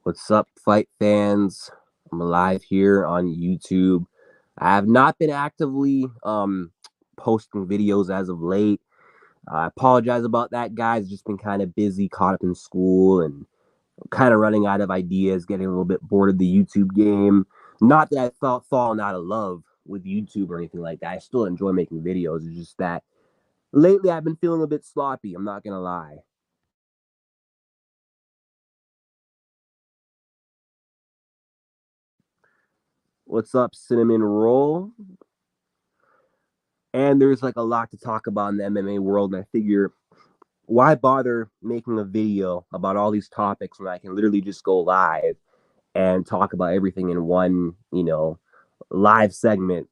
What's up, fight fans? I'm live here on YouTube. I have not been actively posting videos as of late. I apologize about that, guys. Just been kind of busy, caught up in school, and kind of running out of ideas, getting a little bit bored of the YouTube game. Not that I felt fallen out of love with YouTube or anything like that. I still enjoy making videos. It's just that lately I've been feeling a bit sloppy. I'm not gonna lie. What's up, Cinnamon Roll? And there's like a lot to talk about in the MMA world. And I figure, why bother making a video about all these topics when I can literally just go live and talk about everything in one, live segment?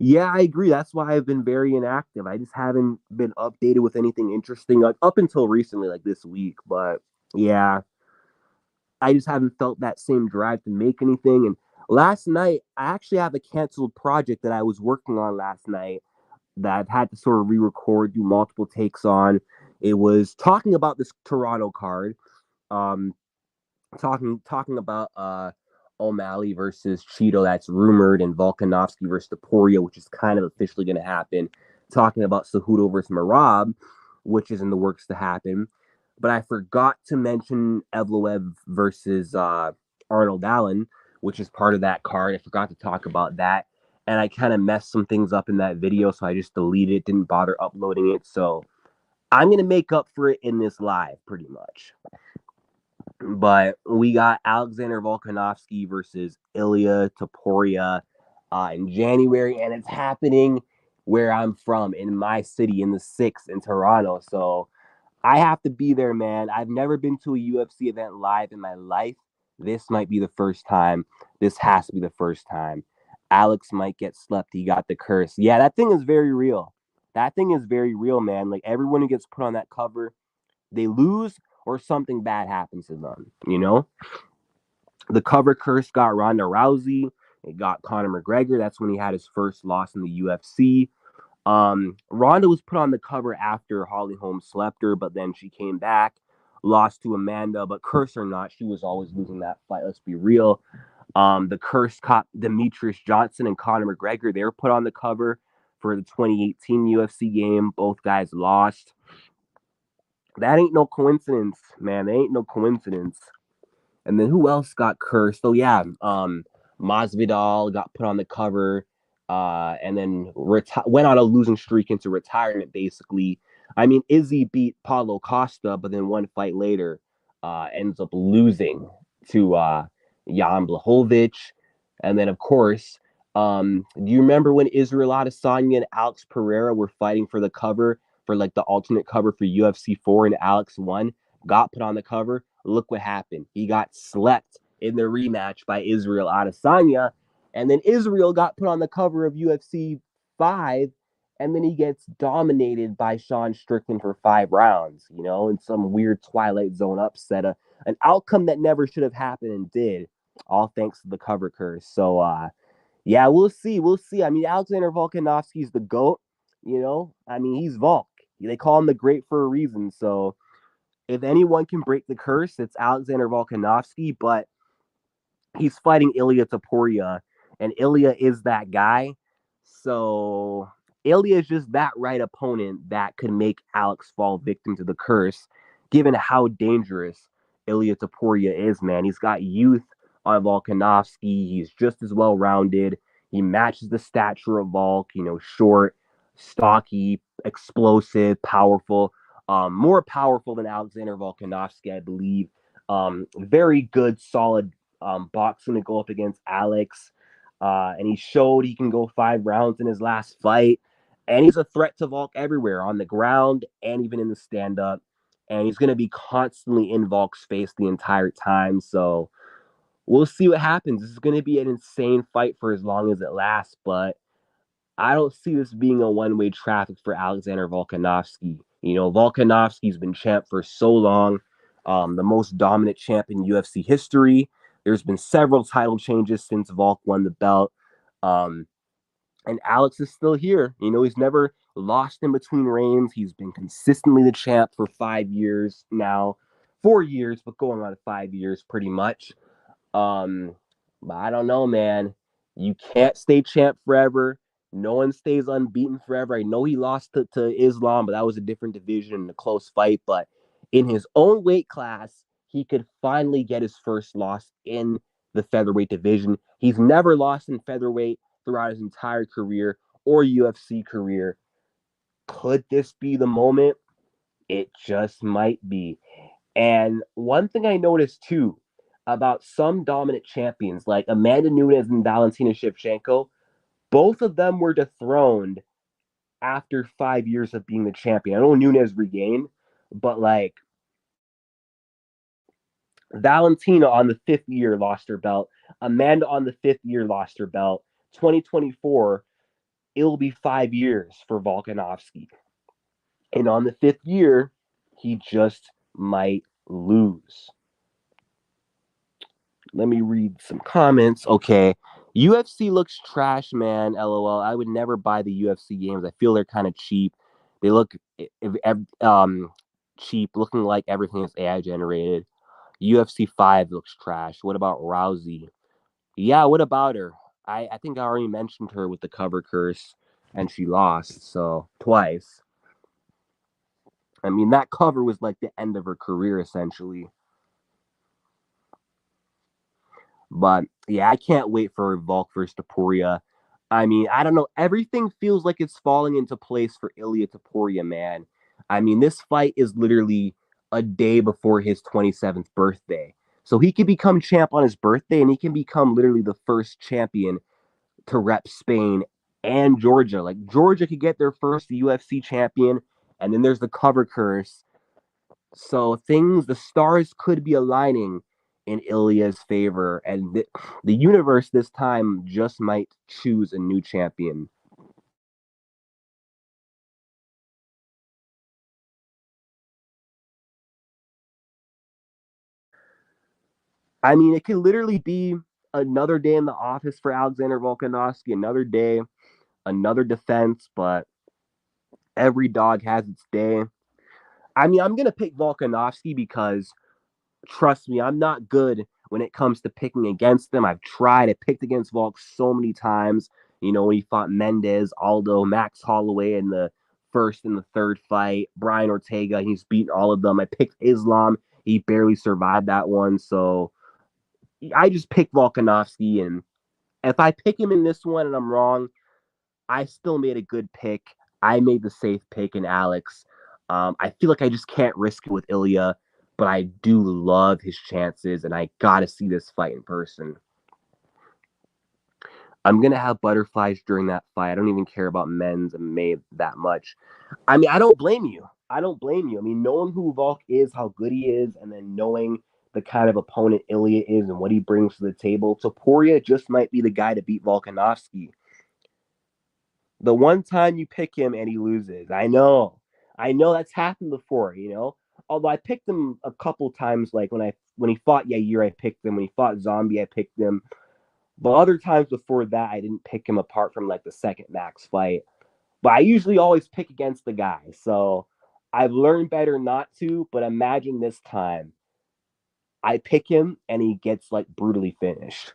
Yeah, I agree. That's why I've been very inactive. I just haven't been updated with anything interesting, like up until recently, like this week. But yeah, I just haven't felt that same drive to make anything. And last night, I actually have a canceled project that I was working on last night that I've had to sort of re-record, do multiple takes on. It was talking about this Toronto card, um, talking about O'Malley versus Cheeto that's rumored, and Volkanovski versus Topuria, which is kind of officially going to happen. Talking about Cejudo versus Marab, which is in the works to happen. But I forgot to mention Evloev versus Arnold Allen, which is part of that card. I forgot to talk about that. And I kind of messed some things up in that video, so I just deleted it, didn't bother uploading it. So I'm going to make up for it in this live, pretty much. But we got Alexander Volkanovski versus Ilya Topuria in January, and it's happening where I'm from, in my city, in the six in Toronto. So I have to be there, man. I've never been to a UFC event live in my life. This might be the first time. This has to be the first time. Alex might get slept. He got the curse. Yeah, that thing is very real. That thing is very real, man. Like everyone who gets put on that cover, they lose or something bad happens to them, The cover curse got Ronda Rousey. It got Conor McGregor. That's when he had his first loss in the UFC. Ronda was put on the cover after Holly Holm slept her, but then she came back, lost to Amanda. But curse or not, she was always losing that fight. Let's be real. The curse caught Demetrius Johnson and Conor McGregor. They were put on the cover for the 2018 UFC game. Both guys lost. That ain't no coincidence, man. That ain't no coincidence. And then who else got cursed? Oh yeah, Masvidal got put on the cover, and then went on a losing streak into retirement. Basically, I mean, Izzy beat Paulo Costa, but then one fight later, ends up losing to Jan Blachowicz. And then of course, do you remember when Israel Adesanya and Alex Pereira were fighting for the cover, for like the alternate cover for UFC 4, and Alex won, got put on the cover? Look what happened. He got slept in the rematch by Israel Adesanya, and then Israel got put on the cover of UFC 5, and then he gets dominated by Sean Strickland for 5 rounds, in some weird Twilight Zone upset, an outcome that never should have happened and did, all thanks to the cover curse. So, yeah, we'll see. We'll see. I mean, Alexander Volkanovski's the GOAT, I mean, he's Volk. They call him the Great for a reason. So, if anyone can break the curse, it's Alexander Volkanovski, but he's fighting Ilya Topuria, and Ilya is that guy. So Ilya is just that right opponent that could make Alex fall victim to the curse, given how dangerous Ilya Topuria is, man. He's got youth on Volkanovski. He's just as well rounded. He matches the stature of Volk, short, stocky, explosive, powerful. More powerful than Alexander Volkanovski, I believe. Very good, solid boxing to go up against Alex. And he showed he can go 5 rounds in his last fight. And he's a threat to Volk everywhere, on the ground and even in the stand up. And he's going to be constantly in Volk's face the entire time. So we'll see what happens. This is going to be an insane fight for as long as it lasts. But I don't see this being a one-way traffic for Alexander Volkanovski. Volkanovski's been champ for so long, the most dominant champ in UFC history. There's been several title changes since Volk won the belt. And Alex is still here. He's never lost in between reigns. He's been consistently the champ for 5 years now. 4 years, but going on 5 years pretty much. Um, but I don't know, man. You can't stay champ forever. No one stays unbeaten forever. I know he lost to Islam, but that was a different division and a close fight. But in his own weight class, he could finally get his first loss in the featherweight division. He's never lost in featherweight throughout his entire career or UFC career. Could this be the moment? It just might be. And one thing I noticed too about some dominant champions like Amanda Nunes and Valentina Shevchenko, both of them were dethroned after 5 years of being the champion. I know Nunes regained, but like Valentina on the 5th year lost her belt. Amanda on the 5th year lost her belt. 2024, it'll be 5 years for Volkanovski. And on the 5th year, he just might lose. Let me read some comments. Okay. UFC looks trash, man. LOL. I would never buy the UFC games. I feel they're kind of cheap. They look cheap, looking like everything is AI generated. UFC 5 looks trash. What about Rousey? Yeah, what about her? I think I already mentioned her with the cover curse, and she lost, so twice. I mean, that cover was like the end of her career, essentially. But yeah, I can't wait for Volk versus Topuria. I mean, I don't know. Everything feels like it's falling into place for Ilya Topuria, man. I mean, this fight is literally a day before his 27th birthday. So he can become champ on his birthday, and he can become literally the first champion to rep Spain and Georgia. Like, Georgia could get their first UFC champion, and then there's the cover curse. So the stars could be aligning in Ilya's favor, and the universe this time just might choose a new champion. I mean, it could literally be another day in the office for Alexander Volkanovski, another day, another defense, but every dog has its day. I mean, I'm going to pick Volkanovski because trust me, I'm not good when it comes to picking against them. I've tried. I picked against Volk so many times. You know, when he fought Mendez, Aldo, Max Holloway in the first and the third fight, Brian Ortega, he's beaten all of them. I picked Islam. He barely survived that one. So I just picked Volkanovski. And if I pick him in this one and I'm wrong, I still made a good pick. I made the safe pick in Alex. I feel like I just can't risk it with Ilya, but I do love his chances, and I gotta see this fight in person. I'm gonna have butterflies during that fight. I don't even care about men's and May that much. I mean, I don't blame you. I don't blame you. I mean, knowing who Volk is, how good he is, and then knowing the kind of opponent Ilya is and what he brings to the table, Topuria just might be the guy to beat Volkanovski. The one time you pick him and he loses. I know that's happened before, you know. Although I picked him a couple times, like when he fought Yair, I picked him. When he fought Zombie, I picked him. But other times before that, I didn't pick him apart from like the second Max fight. But I usually always pick against the guy. So I've learned better not to, but imagine this time. I pick him and he gets like brutally finished.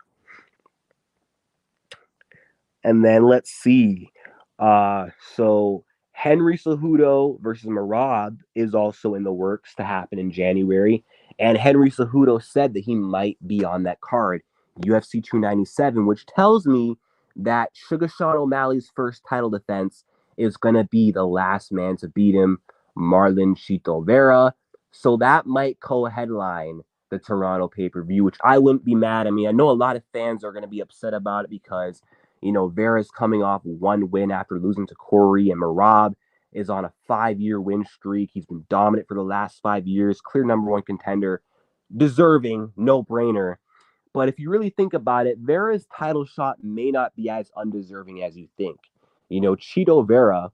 And then let's see. So Henry Cejudo versus Marab is also in the works to happen in January. And Henry Cejudo said that he might be on that card, UFC 297, which tells me that Sugar Sean O'Malley's first title defense is going to be the last man to beat him, Marlon Chito Vera. So that might co-headline the Toronto pay-per-view, which I wouldn't be mad. I mean, I know a lot of fans are going to be upset about it because Vera's coming off one win after losing to Corey, and Marab is on a 5-year win streak. He's been dominant for the last 5 years, clear number one contender, deserving, no brainer. But if you really think about it, Vera's title shot may not be as undeserving as you think. Chito Vera,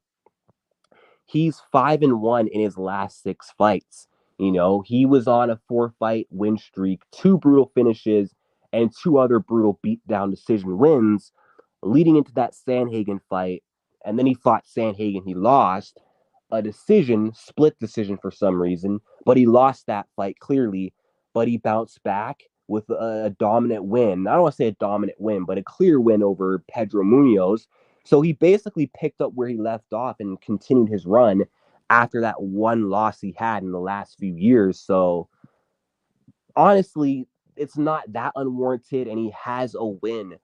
he's 5-1 in his last 6 fights. He was on a 4-fight win streak, 2 brutal finishes, and 2 other brutal beatdown decision wins leading into that Sandhagen fight. and then he fought Sandhagen. He lost a decision, split decision for some reason, but he lost that fight clearly. But he bounced back with a dominant win. I don't want to say a dominant win, but a clear win over Pedro Munoz. So he basically picked up where he left off and continued his run after that one loss he had in the last few years. So honestly, it's not that unwarranted, and he has a win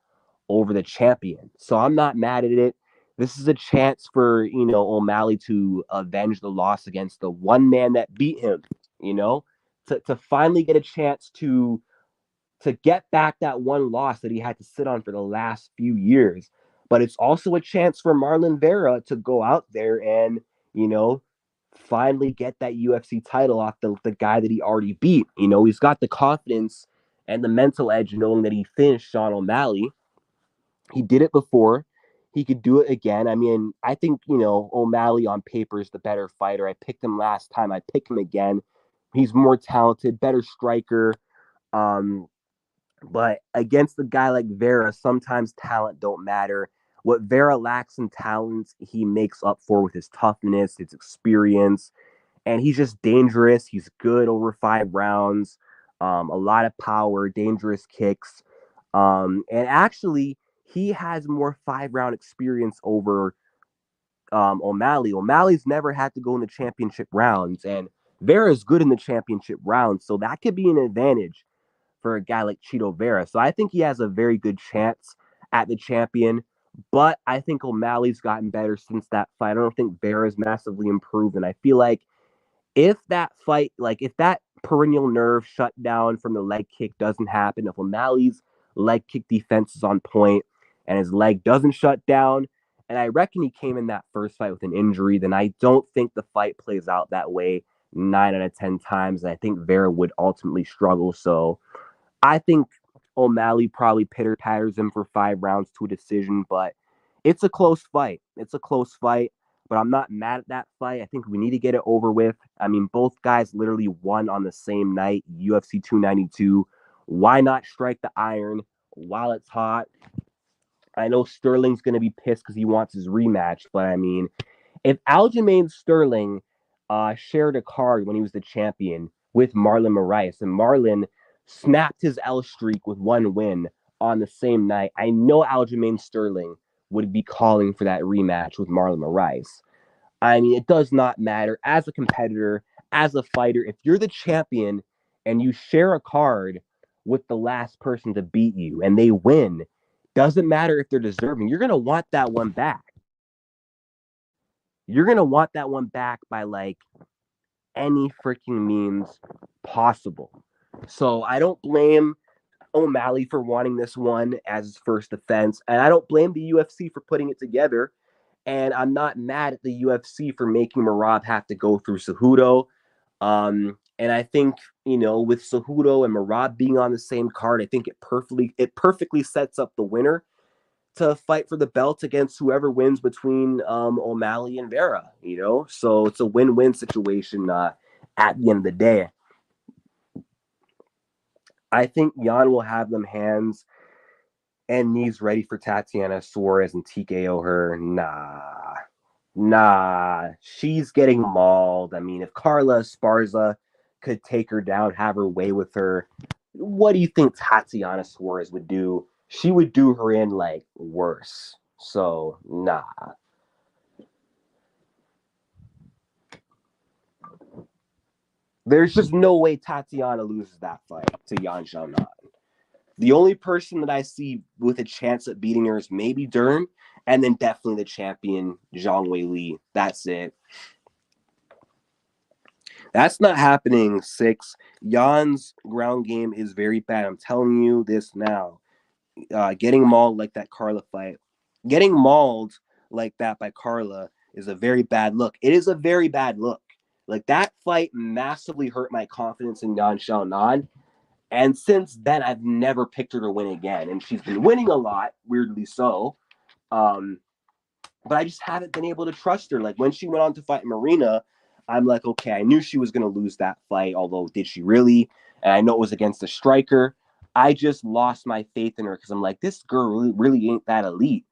over the champion. So I'm not mad at it. This is a chance for, O'Malley to avenge the loss against the one man that beat him, you know, to finally get a chance to get back that one loss that he had to sit on for the last few years. But it's also a chance for Marlon Vera to go out there and, you know, finally get that UFC title off the guy that he already beat. He's got the confidence and the mental edge knowing that he finished Sean O'Malley. He did it before. He could do it again. I mean, I think, O'Malley on paper is the better fighter. I picked him last time. I pick him again. He's more talented, better striker. But against a guy like Vera, sometimes talent don't matter. What Vera lacks in talent, he makes up for with his toughness, his experience, and he's just dangerous. He's good over 5 rounds, a lot of power, dangerous kicks. And actually, he has more 5 round experience over O'Malley. O'Malley's never had to go in the championship rounds, and Vera's good in the championship rounds, so that could be an advantage for a guy like Chito Vera. So I think he has a very good chance at the champion, but I think O'Malley's gotten better since that fight. I don't think Vera's massively improved, and I feel like if that fight, like if that perennial nerve shutdown from the leg kick doesn't happen, if O'Malley's leg kick defense is on point and his leg doesn't shut down, and I reckon he came in that first fight with an injury, then I don't think the fight plays out that way 9 out of 10 times. And I think Vera would ultimately struggle. So I think O'Malley probably pitter patters him for 5 rounds to a decision, but it's a close fight. It's a close fight, but I'm not mad at that fight. I think we need to get it over with. I mean, both guys literally won on the same night, UFC 292. Why not strike the iron while it's hot? I know Sterling's going to be pissed because he wants his rematch, but I mean, if Aljamain Sterling shared a card when he was the champion with Marlon Moraes, and Marlon snapped his L streak with one win on the same night, I know Aljamain Sterling would be calling for that rematch with Marlon Moraes. I mean, it does not matter. As a competitor, as a fighter, if you're the champion and you share a card with the last person to beat you and they win, doesn't matter if they're deserving, you're going to want that one back. You're going to want that one back by like any freaking means possible. So I don't blame O'Malley for wanting this one as his first defense, and I don't blame the UFC for putting it together. And I'm not mad at the UFC for making Merab have to go through Cejudo. And I think, with Cejudo and Merab being on the same card, I think it perfectly sets up the winner to fight for the belt against whoever wins between O'Malley and Vera, So it's a win-win situation at the end of the day. I think Jan will have them hands and knees ready for Tatiana Suarez and TKO her. Nah. She's getting mauled. I mean, if Carla Esparza could take her down, have her way with her, what do you think Tatiana Suarez would do? She would do her in like worse. So, nah. There's just no way Tatiana loses that fight to Yan Xiaonan. The only person that I see with a chance at beating her is maybe Dern, and then definitely the champion, Zhang Weili. That's it. That's not happening, 6. Jan's ground game is very bad. I'm telling you this now. Getting mauled like that Carla fight. Getting mauled like that by Carla is a very bad look. It is a very bad look. Like, that fight massively hurt my confidence in Yan Xiaonan. And since then, I've never picked her to win again. And she's been winning a lot, weirdly so. But I just haven't been able to trust her. Like, when she went on to fight Marina, I'm like, okay, I knew she was going to lose that fight, although did she really? And I know it was against a striker. I just lost my faith in her because I'm like, this girl really ain't that elite,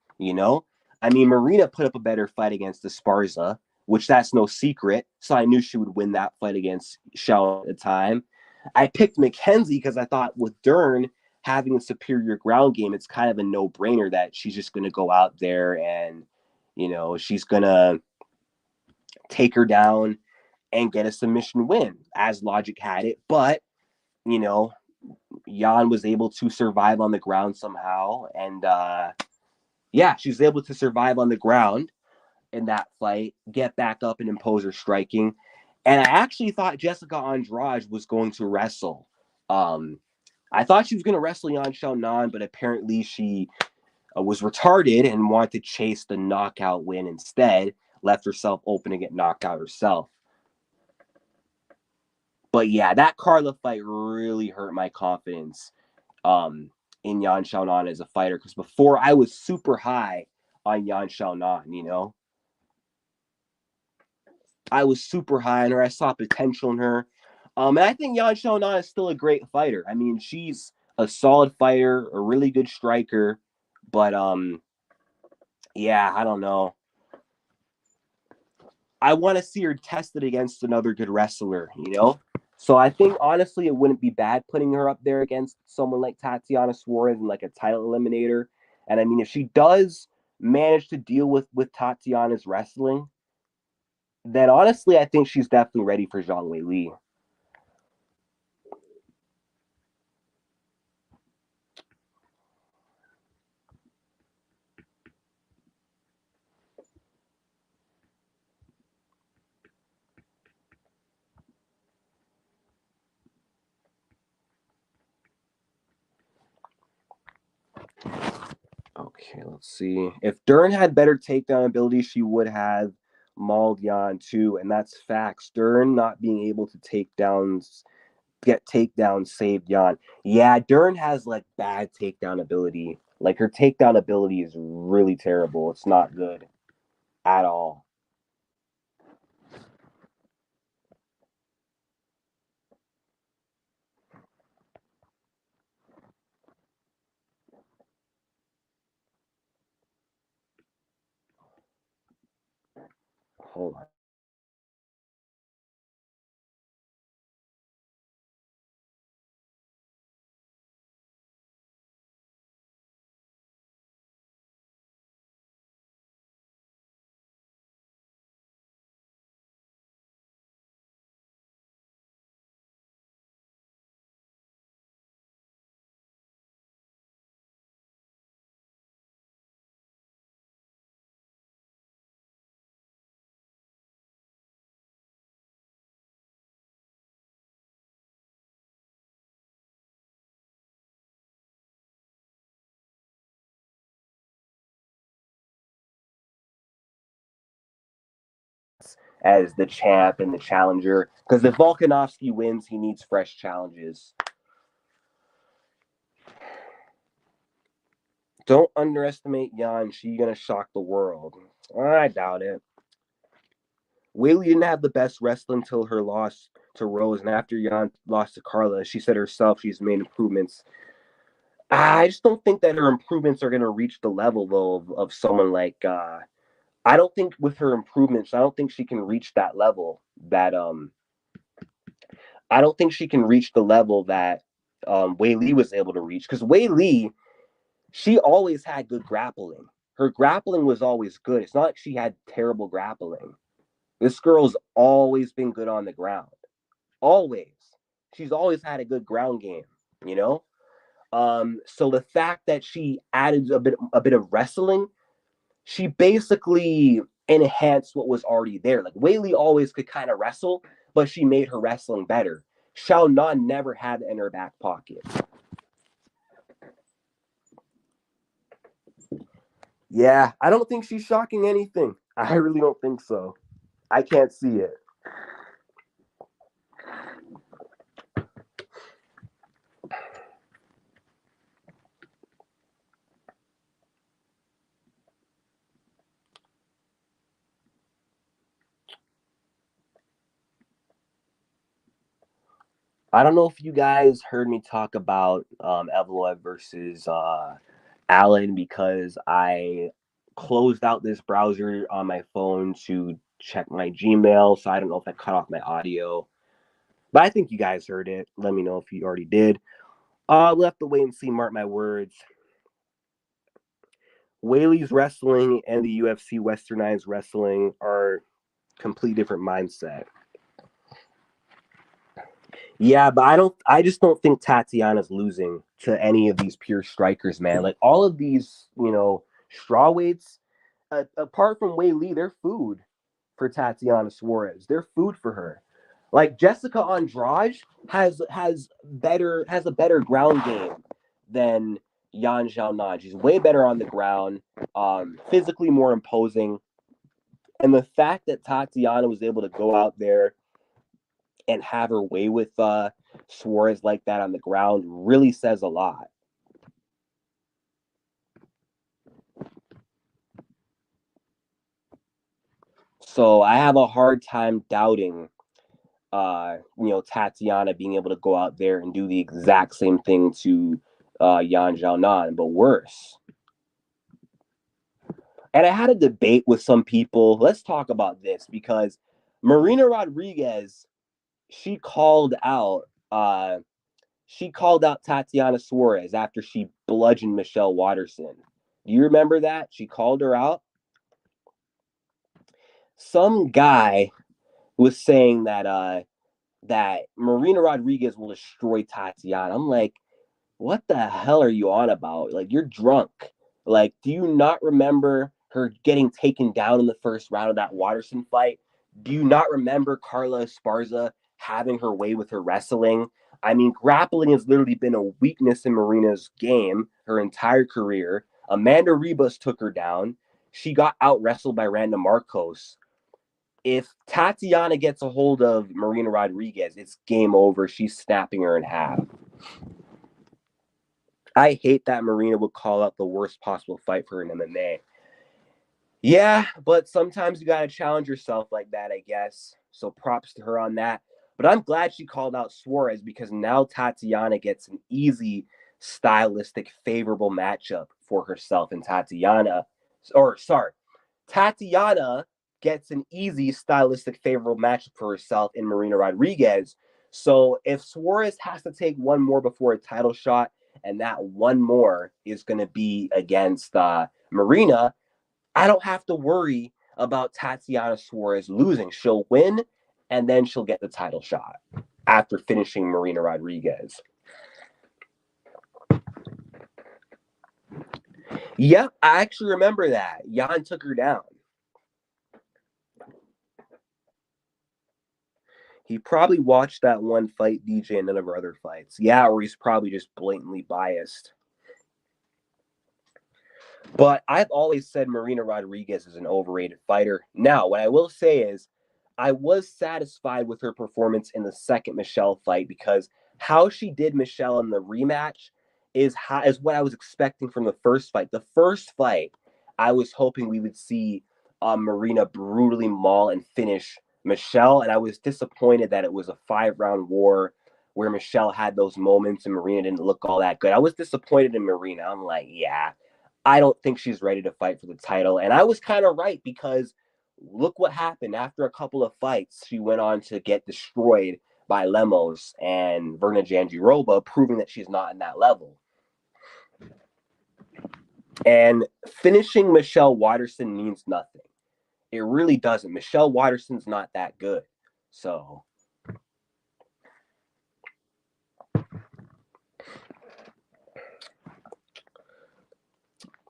I mean, Marina put up a better fight against Esparza, which that's no secret. So I knew she would win that fight against Shell at the time. I picked Mackenzie because I thought with Dern having a superior ground game, it's kind of a no-brainer that she's just going to go out there and, she's going to take her down and get a submission win, as logic had it. But, you know, Jan was able to survive on the ground somehow. And, she was able to survive on the ground in that fight, get back up and impose her striking. And I actually thought Jessica Andrade was going to wrestle. I thought she was going to wrestle Yan Xiaonan, but apparently she was retarded and wanted to chase the knockout win instead, left herself open to get knocked out herself. But yeah, that Carla fight really hurt my confidence in Yan Xiaonan as a fighter, because before I was super high on Yan Xiaonan, I was super high on her. I saw potential in her. And I think Yan Xiaonan is still a great fighter. I mean, she's a solid fighter, a really good striker. But I don't know. I want to see her tested against another good wrestler. So I think honestly it wouldn't be bad putting her up there against someone like Tatiana Suarez in like a title eliminator. And I mean, if she does manage to deal with Tatiana's wrestling, then honestly I think she's definitely ready for Zhang Weili. Okay, let's see. If Dern had better takedown ability, she would have mauled Yan too, and that's facts. Dern not being able to get takedowns saved Yan. Yeah, Dern has like bad takedown ability. Like her takedown ability is really terrible. It's not good at all. Hold on. As the champ and the challenger, because if Volkanovski wins, he needs fresh challenges. Don't underestimate Yan. She's gonna shock the world. I doubt it. Whaley didn't have the best wrestling until her loss to Rose, and after Yan lost to Carla, she said herself she's made improvements. I just don't think that her improvements are going to reach the level though of someone like. I don't think with her improvements, I don't think she can reach that level. I don't think she can reach the level that Wei Li was able to reach, because Wei Li, she always had good grappling. Her grappling was always good. It's not like she had terrible grappling. This girl's always been good on the ground. Always. She's always had a good ground game, you know? So the fact that she added a bit of wrestling, she basically enhanced what was already there. Like Whaley always could kind of wrestle, but she made her wrestling better. Shao Nan never had it in her back pocket. Yeah, I don't think she's shocking anything. I really don't think so. I can't see it. I don't know if you guys heard me talk about Evloev versus Allen, because I closed out this browser on my phone to check my Gmail, so I don't know if I cut off my audio. But I think you guys heard it. Let me know if you already did. We'll have to wait and see, mark my words. Whaley's wrestling and the UFC westernized wrestling are complete different mindset. Yeah, but I just don't think Tatiana's losing to any of these pure strikers, man. Like all of these, straw weights, apart from Wei Lee, they're food for Tatiana Suarez. They're food for her. Like Jessica Andrade has a better ground game than Yan Xiaonan. She's way better on the ground, physically more imposing. And the fact that Tatiana was able to go out there and have her way with Suarez like that on the ground really says a lot. So I have a hard time doubting, Tatiana being able to go out there and do the exact same thing to Yan Xiaonan, but worse. And I had a debate with some people. Let's talk about this because Marina Rodriguez, she called out Tatiana Suarez after she bludgeoned Michelle Waterson. Do you remember that? She called her out. Some guy was saying that Marina Rodriguez will destroy Tatiana. I'm like, what the hell are you on about? Like, you're drunk. Like, do you not remember her getting taken down in the first round of that Waterson fight? Do you not remember Carla Esparza having her way with her wrestling? I mean, grappling has literally been a weakness in Marina's game her entire career. Amanda Ribas took her down. She got out wrestled by Randa Marcos. If Tatiana gets a hold of Marina Rodriguez, it's game over. She's snapping her in half. I hate that Marina would call out the worst possible fight for an MMA. Yeah, but sometimes you got to challenge yourself like that, I guess. So props to her on that. But I'm glad she called out Suarez because now Tatiana gets an easy, stylistic, favorable matchup for herself. And Tatiana gets an easy, stylistic, favorable matchup for herself in Marina Rodriguez. So if Suarez has to take one more before a title shot, and that one more is going to be against Marina, I don't have to worry about Tatiana Suarez losing. She'll win, and then she'll get the title shot after finishing Marina Rodriguez. Yep, I actually remember that. Jan took her down. He probably watched that one fight DJ and none of her other fights. Yeah, or he's probably just blatantly biased. But I've always said Marina Rodriguez is an overrated fighter. Now, what I will say is I was satisfied with her performance in the second Michelle fight because how she did Michelle in the rematch is what I was expecting from the first fight. The first fight, I was hoping we would see Marina brutally maul and finish Michelle, and I was disappointed that it was a 5-round war where Michelle had those moments and Marina didn't look all that good. I was disappointed in Marina. I'm like, yeah, I don't think she's ready to fight for the title. And I was kind of right because look what happened. After a couple of fights, she went on to get destroyed by Lemos and Verna Jandiroba, proving that she's not in that level. And finishing Michelle Waterson means nothing. It really doesn't. Michelle Waterson's not that good. So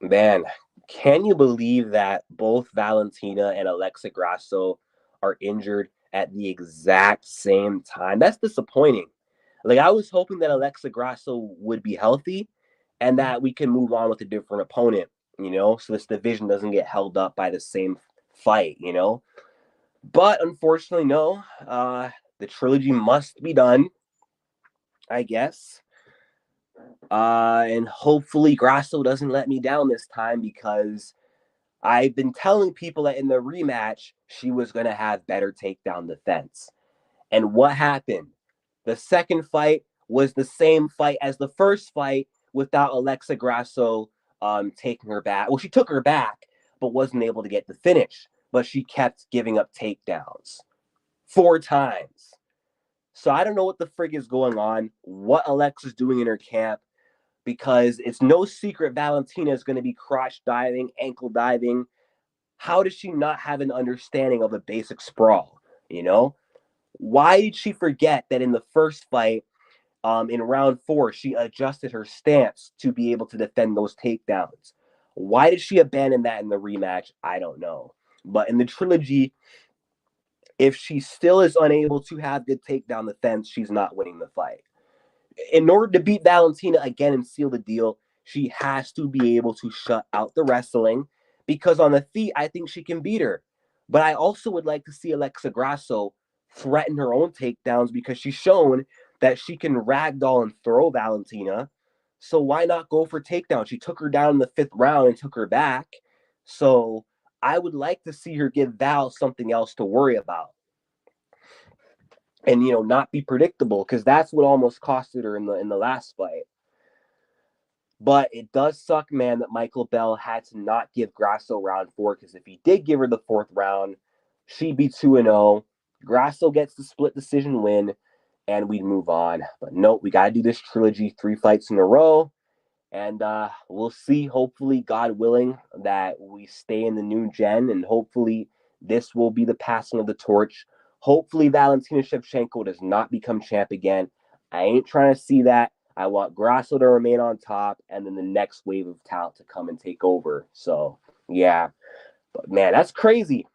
man, can you believe that both Valentina and Alexa Grasso are injured at the exact same time? That's disappointing. Like, I was hoping that Alexa Grasso would be healthy and that we can move on with a different opponent, so this division doesn't get held up by the same fight, But unfortunately, no. The trilogy must be done, I guess. And hopefully Grasso doesn't let me down this time because I've been telling people that in the rematch, she was going to have better takedown defense. And what happened? The second fight was the same fight as the first fight without Alexa Grasso taking her back. Well, she took her back, but wasn't able to get the finish. But she kept giving up takedowns 4 times. So I don't know what the frig is going on, what Alexa's doing in her camp, because it's no secret Valentina is going to be crotch diving, ankle diving. How does she not have an understanding of a basic sprawl? You know, why did she forget that in the first fight, in round 4, she adjusted her stance to be able to defend those takedowns? Why did she abandon that in the rematch? I don't know. But in the trilogy, if she still is unable to have good takedown defense, she's not winning the fight. In order to beat Valentina again and seal the deal, she has to be able to shut out the wrestling, because on the feet, I think she can beat her. But I also would like to see Alexa Grasso threaten her own takedowns, because she's shown that she can ragdoll and throw Valentina. So why not go for takedown? She took her down in the 5th round and took her back. So I would like to see her give Val something else to worry about. And not be predictable, because that's what almost costed her in the last fight. But it does suck, man, that Michael Bell had to not give Grasso round 4, because if he did give her the 4th round, she'd be 2-0. Grasso gets the split decision win, and we'd move on. But nope, we got to do this trilogy 3 fights in a row. And we'll see, hopefully, God willing, that we stay in the new gen, and hopefully this will be the passing of the torch. Hopefully Valentina Shevchenko does not become champ again. I ain't trying to see that. I want Grasso to remain on top, and then the next wave of talent to come and take over. So, yeah. But, man, that's crazy.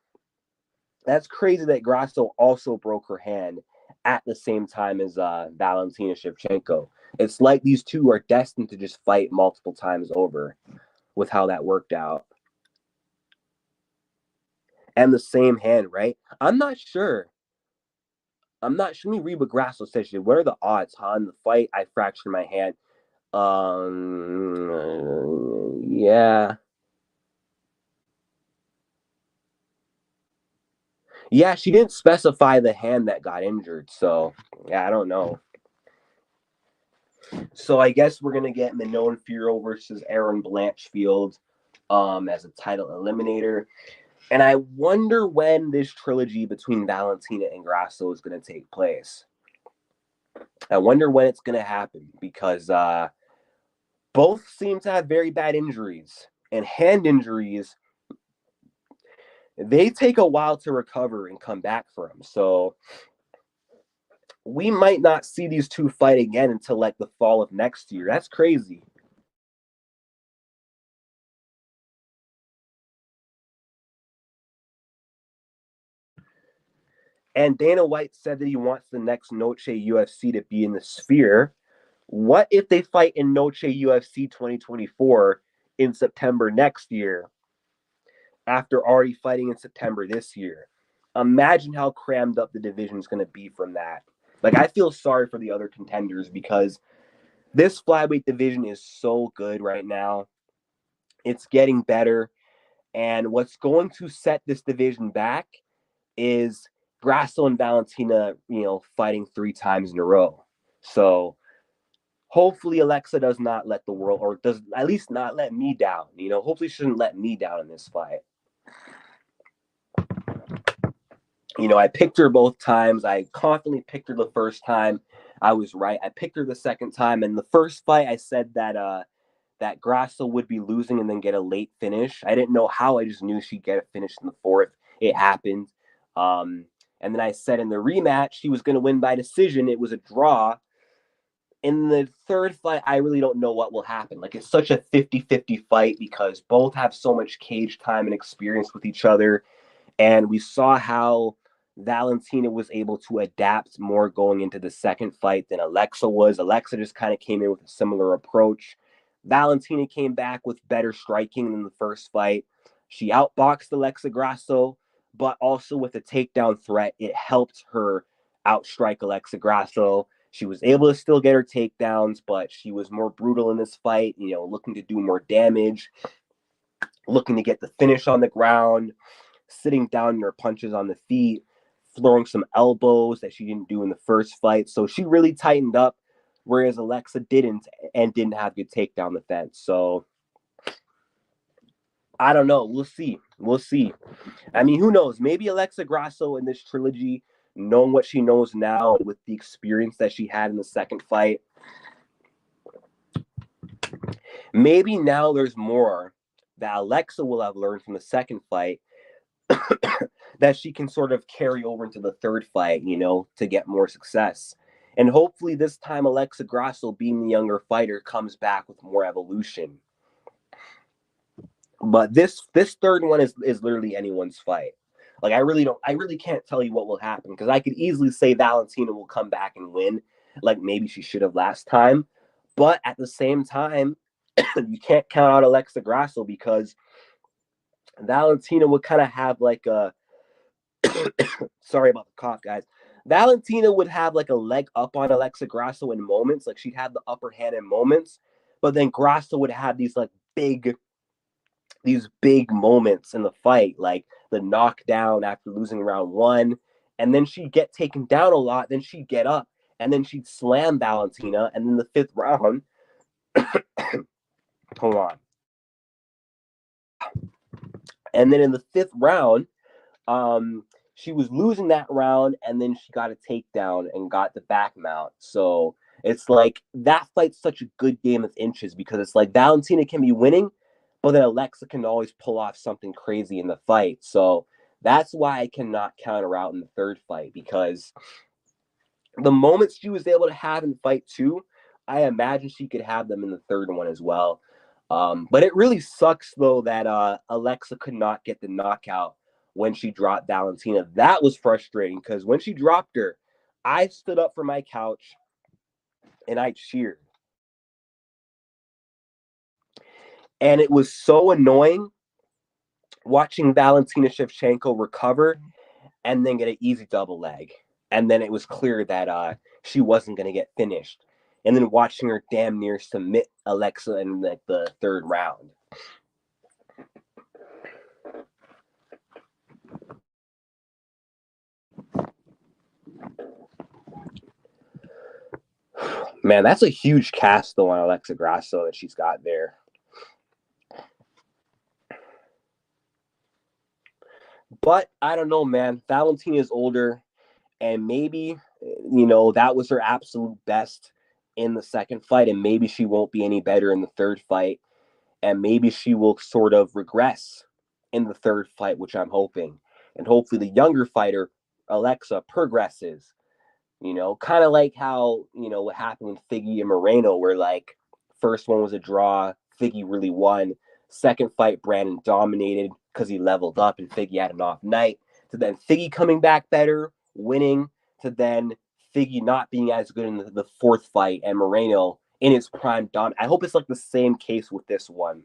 That's crazy that Grasso also broke her hand at the same time as Valentina Shevchenko. It's like these two are destined to just fight multiple times over with how that worked out. And the same hand, right? I'm not sure. Let me read what Grasso says. What are the odds, huh? In the fight, I fractured my hand. Yeah. Yeah, she didn't specify the hand that got injured. So, yeah, I don't know. So I guess we're gonna get Manon Fiorot versus Aaron Blanchfield as a title eliminator. And I wonder when this trilogy between Valentina and Grasso is gonna take place. I wonder when it's gonna happen, because both seem to have very bad injuries. And hand injuries, they take a while to recover and come back from. So we might not see these two fight again until like the fall of next year. That's crazy. And Dana White said that he wants the next Noche UFC to be in the Sphere. What if they fight in Noche UFC 2024 in September next year, after already fighting in September this year? Imagine how crammed up the division is going to be from that. Like, I feel sorry for the other contenders, because this flyweight division is so good right now. It's getting better. And what's going to set this division back is Grasso and Valentina, fighting 3 times in a row. So hopefully Alexa does not let the world, or does at least not let me down. Hopefully she shouldn't let me down in this fight. I picked her both times. I confidently picked her the first time. I was right. I picked her the second time. And the first fight, I said that Grasso would be losing and then get a late finish. I didn't know how. I just knew she'd get it finished in the 4th. It happened. And then I said in the rematch, she was going to win by decision. It was a draw. In the 3rd fight, I really don't know what will happen. Like, it's such a 50-50 fight, because both have so much cage time and experience with each other. And we saw how Valentina was able to adapt more going into the 2nd fight than Alexa was. Alexa just kind of came in with a similar approach. Valentina came back with better striking than the 1st fight. She outboxed Alexa Grasso, but also with a takedown threat, it helped her outstrike Alexa Grasso. She was able to still get her takedowns, but she was more brutal in this fight, looking to do more damage, looking to get the finish on the ground, sitting down in her punches on the feet, throwing some elbows that she didn't do in the 1st fight. So she really tightened up, whereas Alexa didn't, and didn't have good takedown defense. So I don't know. We'll see. We'll see. I mean, who knows? Maybe Alexa Grasso in this trilogy, knowing what she knows now with the experience that she had in the second fight, maybe now there's more that Alexa will have learned from the second fight that she can sort of carry over into the third fight, to get more success. And hopefully this time Alexa Grasso, being the younger fighter, comes back with more evolution. But this third one is literally anyone's fight. Like I really can't tell you what will happen because I could easily say Valentina will come back and win, like maybe she should have last time. But at the same time, you can't count out Alexa Grasso because Valentina would kind of have like a sorry about the cough, guys. Valentina would have like a leg up on Alexa Grasso in moments, like she'd have the upper hand in moments, but then Grasso would have these big moments in the fight, like the knockdown after losing round one, and then she'd get taken down a lot, then she'd get up, and then she'd slam Valentina, and then the fifth round, hold on, and then in the fifth round, she was losing that round, and then she got a takedown and got the back mount. So it's like that fight's such a good game of inches because it's like Valentina can be winning, but then Alexa can always pull off something crazy in the fight. So that's why I cannot count her out in the third fight because the moments she was able to have in fight two, I imagine she could have them in the third one as well. But it really sucks though that Alexa could not get the knockout when she dropped Valentina. That was frustrating because when she dropped her, I stood up from my couch and I cheered. And it was so annoying watching Valentina Shevchenko recover and then get an easy double leg. And then it was clear that she wasn't going to get finished. And then watching her damn near submit Alexa in like the third round. Man, that's a huge cast though on Alexa Grasso that she's got there. But I don't know, man. Valentina is older, and maybe that was her absolute best in the second fight, and maybe she won't be any better in the third fight, and maybe she will sort of regress in the third fight, which I'm hoping, and hopefully the younger fighter Alexa progresses. Kind of like how what happened with Figgy and Moreno, where like first one was a draw, Figgy really won. Second fight, Brandon dominated because he leveled up and Figgy had an off night. To then Figgy coming back better, winning. To then Figgy not being as good in the fourth fight, and Moreno in his prime I hope it's like the same case with this one.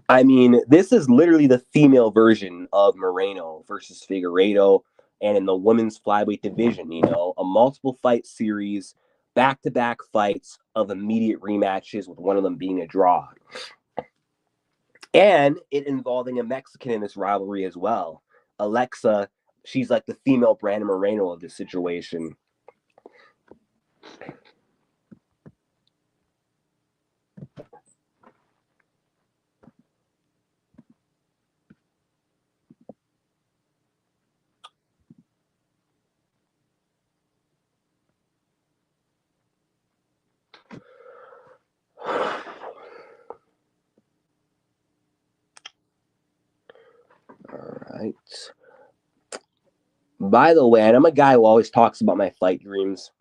I mean, this is literally the female version of Moreno versus Figueiredo, and in the women's flyweight division, a multiple fight series, back-to-back fights of immediate rematches with one of them being a draw. And it involving a Mexican in this rivalry as well. Alexa, she's like the female Brandon Moreno of this situation. All right. By the way, and I'm a guy who always talks about my fight dreams.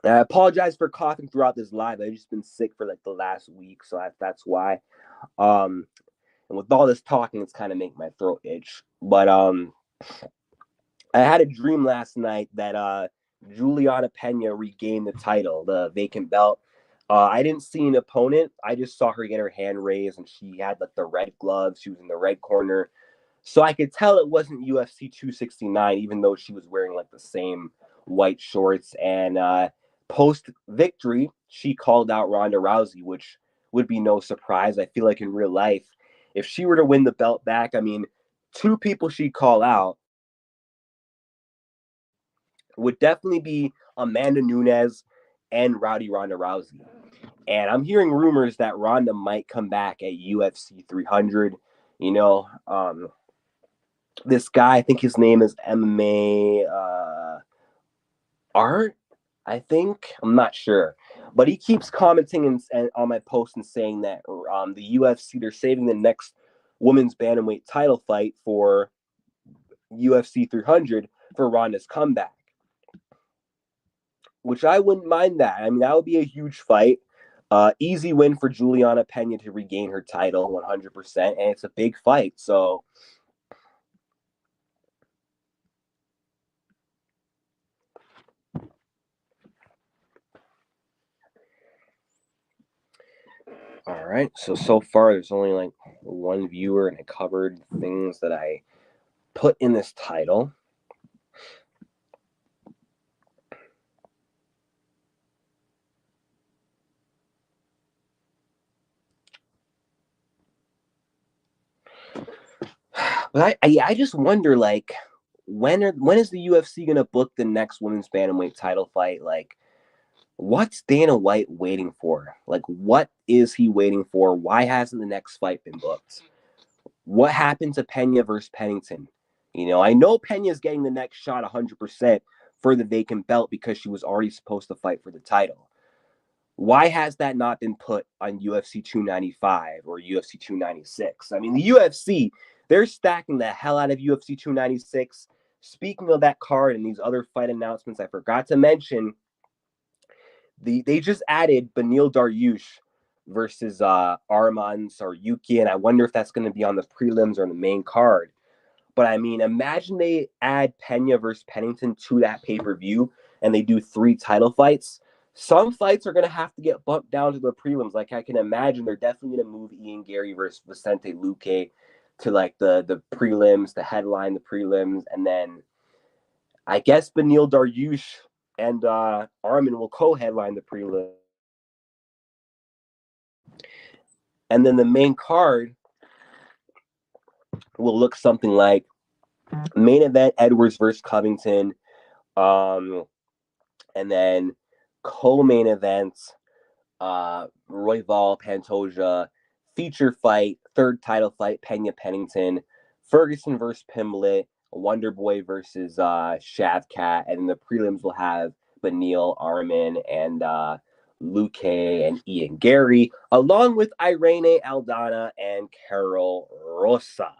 And I apologize for coughing throughout this live. I've just been sick for like the last week, so that's why. And with all this talking, it's kind of making my throat itch. But I had a dream last night that Juliana Pena regained the title, the vacant belt. I didn't see an opponent. I just saw her get her hand raised, and she had like the red gloves. She was in the red corner. So I could tell it wasn't UFC 269, even though she was wearing like the same white shorts. And post victory, she called out Ronda Rousey, which would be no surprise. I feel like in real life, if she were to win the belt back, I mean, two people she'd call out would definitely be Amanda Nunes and Rowdy Ronda Rousey. And I'm hearing rumors that Ronda might come back at UFC 300. You know, this guy, I think his name is MMA Art, I think. I'm not sure. But he keeps commenting and on my post and saying that the UFC, they're saving the next women's bantamweight title fight for UFC 300 for Ronda's comeback, which I wouldn't mind that. I mean, that would be a huge fight. Easy win for Juliana Pena to regain her title 100%, and it's a big fight. So, all right. So far, there's only like one viewer, and I covered things that I put in this title. But I just wonder, like, when is the UFC gonna book the next women's bantamweight title fight? Like, what's Dana White waiting for? Like, what is he waiting for? Why hasn't the next fight been booked? What happened to Pena versus Pennington? You know, I know Pena's getting the next shot 100% for the vacant belt because she was already supposed to fight for the title. Why has that not been put on UFC 295 or UFC 296? I mean, the UFC, they're stacking the hell out of UFC 296. Speaking of that card and these other fight announcements, I forgot to mention they just added Beneil Dariush versus Arman Saryuki, and I wonder if that's going to be on the prelims or the main card. But I mean, imagine they add Pena versus Pennington to that pay-per-view and they do 3 title fights. Some fights are going to have to get bumped down to the prelims. Like, I can imagine they're definitely going to move Ian Gary versus Vicente Luque to like the prelims, the headline, the prelims, and then I guess Beneil Dariush and Arman will co-headline the prelim. And then the main card will look something like main event Edwards versus Covington, and then co-main events Royval Pantoja, feature fight, third title fight Pena Pennington, Ferguson versus Pimblett, Wonder Boy versus Shavkat, and the prelims will have Beneil, Arman, and Luque and Ian Gary, along with Irene Aldana and Carol Rosa.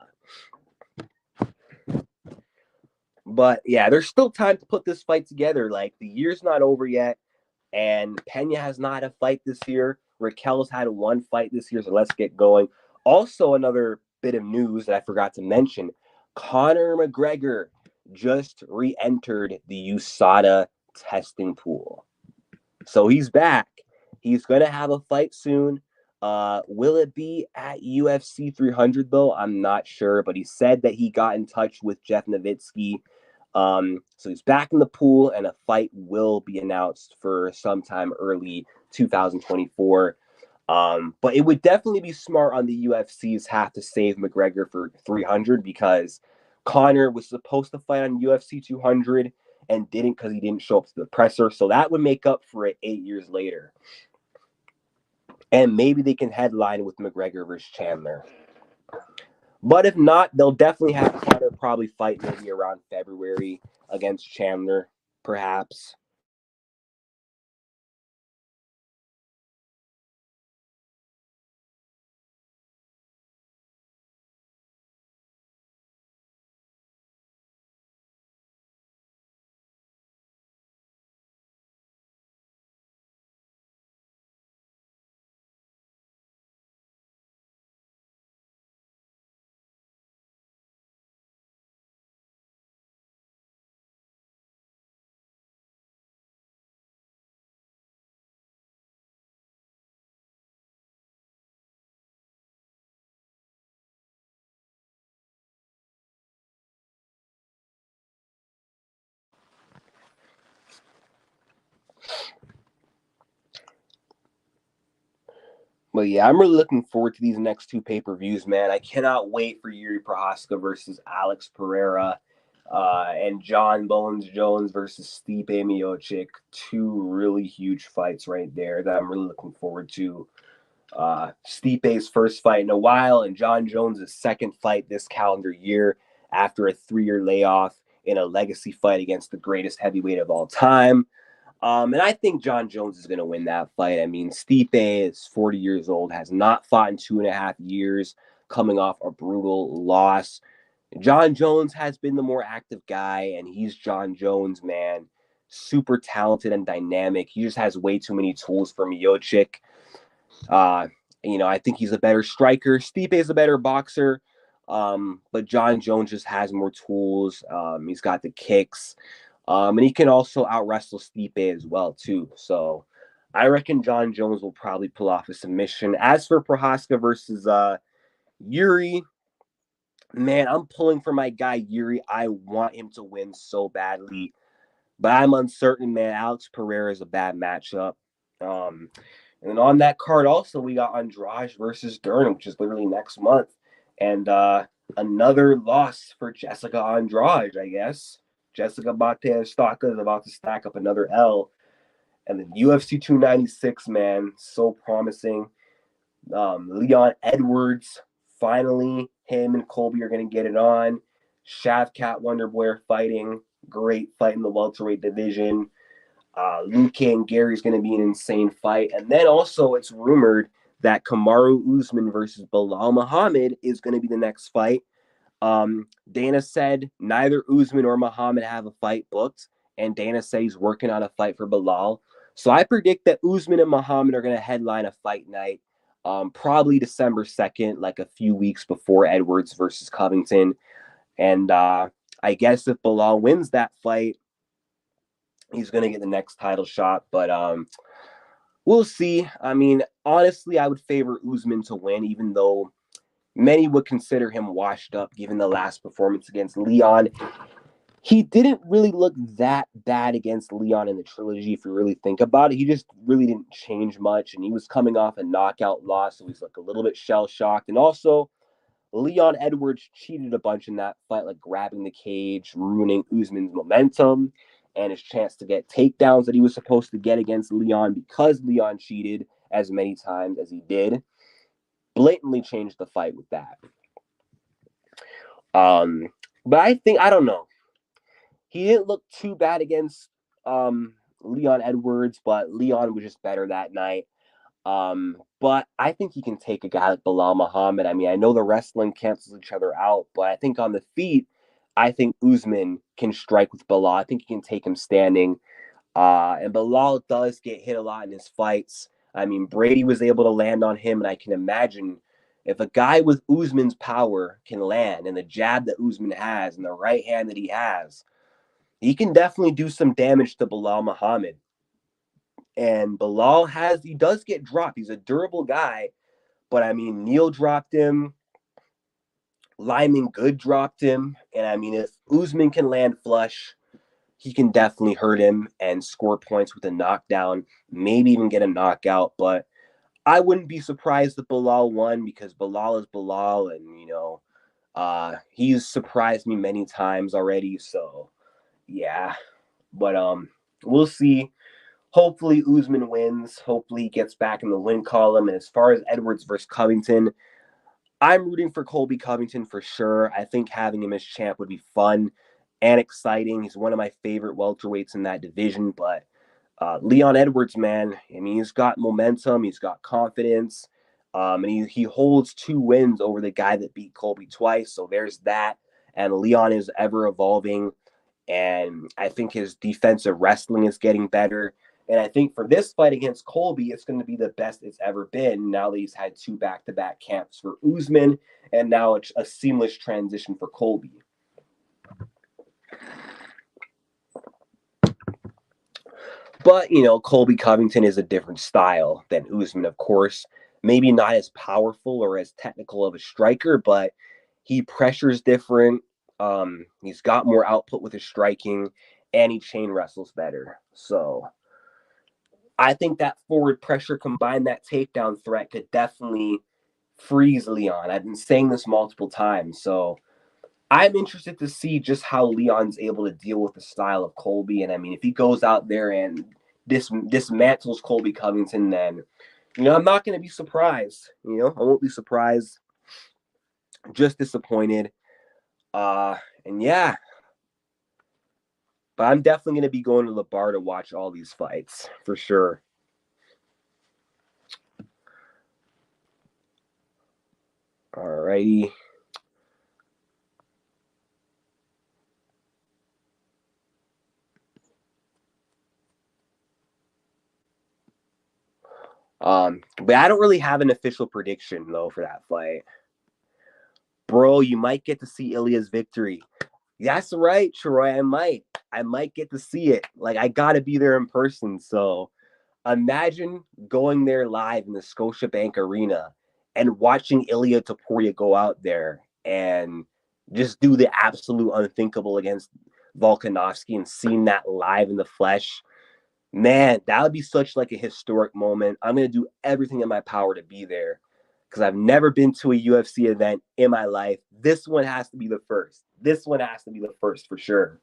But yeah, there's still time to put this fight together. Like, the year's not over yet, and Pena has not had a fight this year. Raquel's had one fight this year, so let's get going. Also, another bit of news that I forgot to mention: Conor McGregor just re-entered the USADA testing pool. So he's back. He's going to have a fight soon. Will it be at UFC 300, though? I'm not sure, but he said that he got in touch with Jeff Nowitzki. So he's back in the pool, and a fight will be announced for sometime early 2024. But it would definitely be smart on the UFC's half to save McGregor for 300 because Conor was supposed to fight on UFC 200 and didn't because he didn't show up to the presser. So that would make up for it 8 years later. And maybe they can headline with McGregor versus Chandler. But if not, they'll definitely have Conor probably fight maybe around February against Chandler, perhaps. But yeah, I'm really looking forward to these next 2 pay-per-views, man. I cannot wait for Yuri Prohaska versus Alex Pereira. And John Bones Jones versus Stipe Miocic. Two really huge fights right there that I'm really looking forward to. Stipe's first fight in a while, and John Jones' second fight this calendar year after a 3-year layoff in a legacy fight against the greatest heavyweight of all time. And I think John Jones is going to win that fight. I mean, Stipe is 40 years old, has not fought in 2.5 years, coming off a brutal loss. John Jones has been the more active guy, and he's John Jones, man. Super talented and dynamic. He just has way too many tools for Miocic. Uh, I think he's a better striker. Stipe is a better boxer, but John Jones just has more tools. He's got the kicks, and he can also out wrestle Stipe as well too. So I reckon John Jones will probably pull off a submission. As for Prohaska versus Yuri, man, I'm pulling for my guy Yuri. I want him to win so badly, but I'm uncertain, man. Alex Pereira is a bad matchup. Um, and then on that card, also, we got Andrade versus Dern, which is literally next month. And another loss for Jessica Andrade, I guess. Jessica Batista is about to stack up another L. And then UFC 296, man, so promising. Leon Edwards, finally, him and Colby are going to get it on. Shavkat Wonderboy are fighting. Great fight in the welterweight division. Luke and Gary's going to be an insane fight. And then also it's rumored that Kamaru Usman versus Bilal Muhammad is going to be the next fight. Dana said neither Usman or Muhammad have a fight booked, and Dana said he's working on a fight for Bilal. So I predict that Usman and Muhammad are going to headline a fight night, probably December 2nd, like a few weeks before Edwards versus Covington. And I guess if Bilal wins that fight, he's going to get the next title shot. But we'll see. I mean, honestly, I would favor Usman to win, even though many would consider him washed up given the last performance against Leon. He didn't really look that bad against Leon in the trilogy, if you really think about it. He just really didn't change much, and he was coming off a knockout loss, so he's like a little bit shell-shocked. And also, Leon Edwards cheated a bunch in that fight, like grabbing the cage, ruining Usman's momentum and his chance to get takedowns that he was supposed to get against Leon because Leon cheated as many times as he did. Blatantly changed the fight with that. But I don't know. He didn't look too bad against Leon Edwards, but Leon was just better that night. But I think he can take a guy like Bilal Muhammad. I mean, I know the wrestling cancels each other out, but I think on the feet, I think Usman can strike with Bilal. I think he can take him standing. And Bilal does get hit a lot in his fights. I mean, Brady was able to land on him, and I can imagine if a guy with Usman's power can land and the jab that Usman has and the right hand that he has, he can definitely do some damage to Bilal Muhammad. And he does get dropped. He's a durable guy, but I mean, Neal dropped him. Lyman Good dropped him. And I mean, if Usman can land flush, he can definitely hurt him and score points with a knockdown, maybe even get a knockout. But I wouldn't be surprised if Bilal won because Bilal is Bilal, and he's surprised me many times already. So yeah, but we'll see. Hopefully Usman wins. Hopefully he gets back in the win column. And as far as Edwards versus Covington, I'm rooting for Colby Covington for sure. I think having him as champ would be fun and exciting. He's one of my favorite welterweights in that division. But Leon Edwards, man, I mean, he's got momentum. He's got confidence. And he holds 2 wins over the guy that beat Colby twice. So there's that. And Leon is ever evolving. And I think his defensive wrestling is getting better. And I think for this fight against Colby, it's going to be the best it's ever been now that he's had 2 back-to-back camps for Usman, and now it's a seamless transition for Colby. But, Colby Covington is a different style than Usman, of course. Maybe not as powerful or as technical of a striker, but he pressures different. He's got more output with his striking, and he chain wrestles better. So I think that forward pressure combined that takedown threat could definitely freeze Leon. I've been saying this multiple times. So I'm interested to see just how Leon's able to deal with the style of Colby. And I mean, if he goes out there and dismantles Colby Covington, then I'm not going to be surprised. I won't be surprised. Just disappointed. And yeah, but I'm definitely going to be going to the bar to watch all these fights for sure. Alrighty. But I don't really have an official prediction though for that fight. Bro, you might get to see Ilya's victory. That's right, Troy. I might get to see it. Like, I gotta be there in person. So imagine going there live in the Scotiabank Arena and watching Ilya Topuria go out there and just do the absolute unthinkable against Volkanovski and seeing that live in the flesh. Man, that would be such like a historic moment. I'm gonna do everything in my power to be there because I've never been to a UFC event in my life. This one has to be the first. This one has to be the first for sure.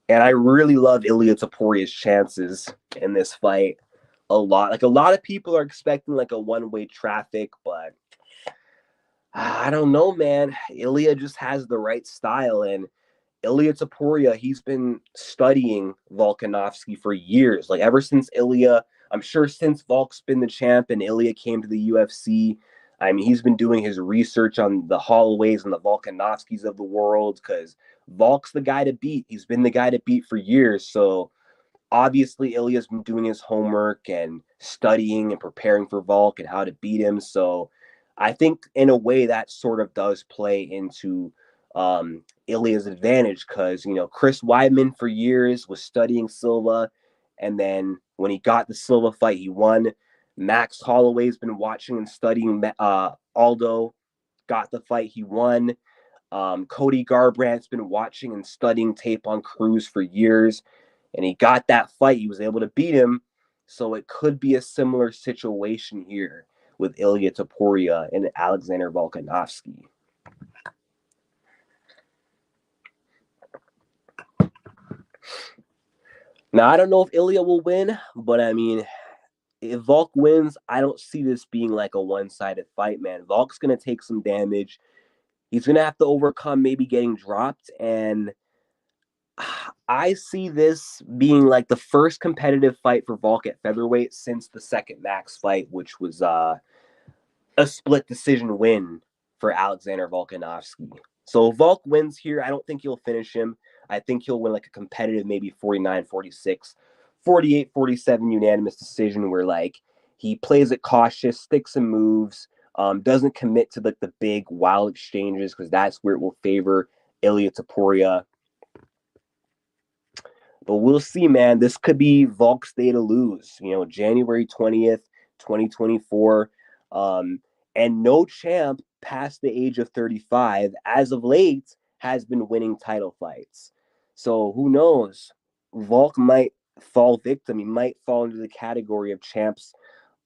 And I really love Ilya Topuria's chances in this fight a lot. Like, a lot of people are expecting like a one-way traffic, but I don't know, man. Ilya just has the right style, and Ilya Topuria, he's been studying Volkanovski for years. Like, ever since Ilya, I'm sure since Volk's been the champ and Ilya came to the UFC, I mean, he's been doing his research on the Holloways and the Volkanovskis of the world because Volk's the guy to beat. He's been the guy to beat for years. So obviously Ilya's been doing his homework and studying and preparing for Volk and how to beat him. So I think in a way that sort of does play into Ilya's advantage because, Chris Weidman for years was studying Silva. And then when he got the Silva fight, he won. Max Holloway's been watching and studying Aldo, got the fight, he won. Cody Garbrandt's been watching and studying tape on Cruz for years, and he got that fight. He was able to beat him. So it could be a similar situation here with Ilya Topuria and Alexander Volkanovski. Now, I don't know if Ilya will win, but I mean, if Volk wins, I don't see this being like a one-sided fight, man. Volk's going to take some damage. He's going to have to overcome maybe getting dropped, and I see this being like the first competitive fight for Volk at featherweight since the second Max fight, which was a split decision win for Alexander Volkanovski. So if Volk wins here, I don't think he'll finish him. I think he'll win like a competitive maybe 49-46, 48-47 unanimous decision where like he plays it cautious, sticks and moves, doesn't commit to like the big wild exchanges because that's where it will favor Ilya Topuria. But we'll see, man. This could be Volk's day to lose. January 20th, 2024. And no champ past the age of 35, as of late, has been winning title fights. So who knows? Volk might fall victim. He might fall into the category of champs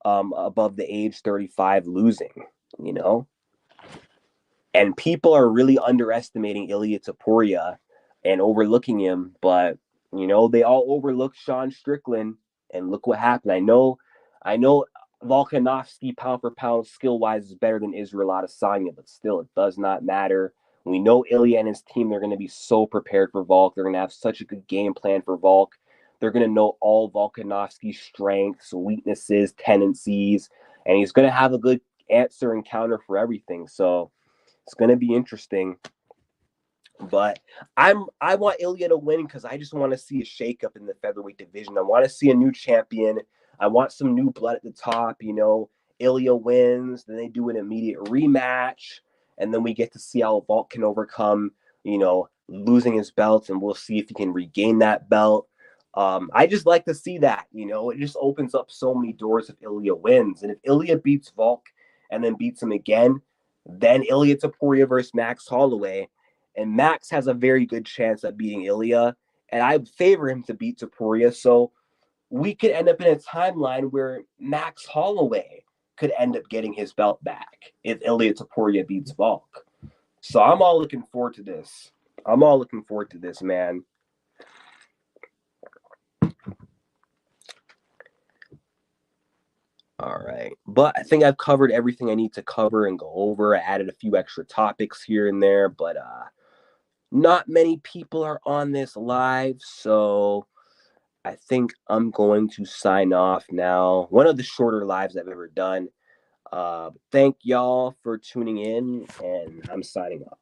above the age 35 losing, you know? And people are really underestimating Ilya Topuria and overlooking him, but they all overlooked Sean Strickland, and look what happened. I know Volkanovski pound for pound skill wise is better than Israel Adesanya, but still it does not matter. We know Ilya and his team, they're going to be so prepared for Volk. They're going to have such a good game plan for Volk. They're going to know all Volkanovski's strengths, weaknesses, tendencies, and he's going to have a good answer and counter for everything. So it's going to be interesting. But I want Ilya to win because I just want to see a shakeup in the featherweight division. I want to see a new champion. I want some new blood at the top. Ilya wins, then they do an immediate rematch, and then we get to see how Volk can overcome, losing his belt, and we'll see if he can regain that belt. I just like to see that. It just opens up so many doors if Ilya wins, and if Ilya beats Volk and then beats him again, then Ilya Topuria versus Max Holloway. And Max has a very good chance at beating Ilya, and I favor him to beat Topuria. So we could end up in a timeline where Max Holloway could end up getting his belt back if Ilia Topuria beats Volk. So I'm all looking forward to this. I'm all looking forward to this, man. All right. But I think I've covered everything I need to cover and go over. I added a few extra topics here and there, but not many people are on this live, so I think I'm going to sign off now. One of the shorter lives I've ever done. Thank y'all for tuning in, and I'm signing off.